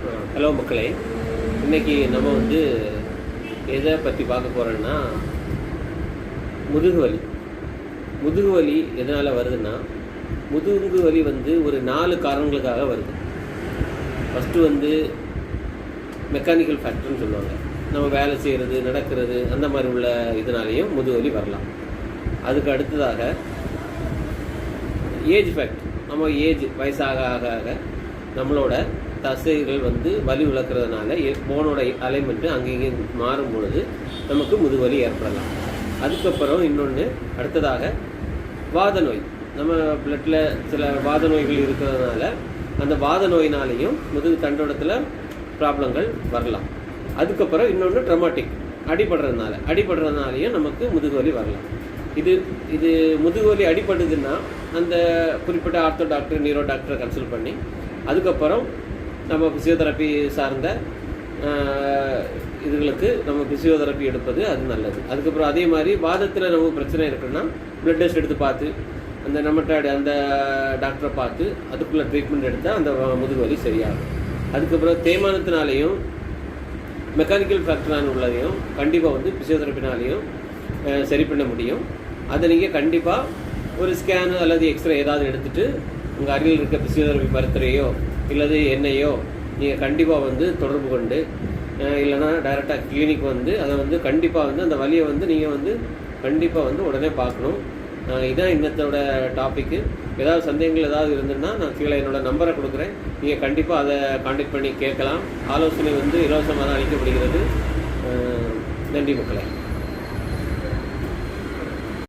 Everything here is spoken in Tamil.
ஹலோ மக்களே, இன்றைக்கி நம்ம வந்து எதை பற்றி பார்க்க போகிறோன்னா முதுகு வலி. முதுகு வலி எதனால் வருதுன்னா, முதுகு வலி வந்து ஒரு 4 காரணங்களுக்காக வருது. ஃபஸ்ட்டு வந்து மெக்கானிக்கல் ஃபேக்டர்னு சொல்லுவாங்க. நம்ம வேலை செய்கிறது, நடக்கிறது, அந்த மாதிரி உள்ள இதனாலேயும் முதுகு வலி வரலாம். அதுக்கு அடுத்ததாக ஏஜ் ஃபேக்ட். நம்ம வயசாக ஆக ஆக நம்மளோட தசைகள் வந்து வலி விளக்குறதுனால போனோட அலைன்மெண்ட்டு அங்கேயே மாறும் பொழுது நமக்கு முதுகுவலி ஏற்படலாம். அதுக்கப்புறம் இன்னொன்று அடுத்ததாக வாத நோய். நம்ம பிளட்டில் சில வாத நோய்கள் இருக்கிறதுனால அந்த வாத நோயினாலேயும் முதுகு தண்டோடத்தில் ப்ராப்ளங்கள் வரலாம். அதுக்கப்புறம் இன்னொன்று ட்ரமாட்டிக், அடிபடுறதுனாலையும் நமக்கு முதுகுவலி வரலாம். இது முதுகுவலி அடிபடுதுன்னா அந்த குறிப்பிட்ட ஆர்த்தோ டாக்டர், நியூரோ டாக்டரை கன்சல்ட் பண்ணி அதுக்கப்புறம் நம்ம ஃபிசியோதெரப்பி சார்ந்த இதுகளுக்கு நம்ம ஃபிசியோதெரப்பி எடுப்பது அது நல்லது. அதுக்கப்புறம் அதே மாதிரி வாதத்தில் நமக்கு பிரச்சனை இருக்குன்னா பிளட் டெஸ்ட் எடுத்து பார்த்து அந்த அந்த டாக்டரை பார்த்து அதுக்குள்ளே ட்ரீட்மெண்ட் எடுத்தால் அந்த முதுகுவலி சரியாகும். அதுக்கப்புறம் தேய்மானத்தினாலேயும் மெக்கானிக்கல் ஃப்ராக்சரான உள்ளதையும் கண்டிப்பாக வந்து ஃபிசியோதெரப்பினாலேயும் சரி பண்ண முடியும். அதை நீங்கள் கண்டிப்பாக ஒரு ஸ்கேனு அல்லது எக்ஸ்ரே ஏதாவது எடுத்துகிட்டு உங்கள் அருகில் இருக்க ஃபிசியோதெரப்பி மருத்துவரையோ இல்லது என்னையோ நீங்கள் கண்டிப்பாக வந்து தொடர்பு கொண்டு, இல்லைனா டைரெக்டாக கிளினிக் வந்து அதை வந்து கண்டிப்பாக வந்து அந்த வலியை வந்து நீங்கள் வந்து கண்டிப்பாக வந்து உடனே பார்க்கணும். இதான் இன்னத்தோட டாப்பிக்கு. ஏதாவது சந்தேகங்கள் ஏதாவது இருந்துன்னா நான் கீழே என்னோடய நம்பரை கொடுக்குறேன். நீங்கள் கண்டிப்பாக அதை கான்டாக்ட் பண்ணி கேட்கலாம். ஆலோசனை வந்து இலவசமாக தான் அளிக்கப்படுகிறது. நன்றி மக்களே.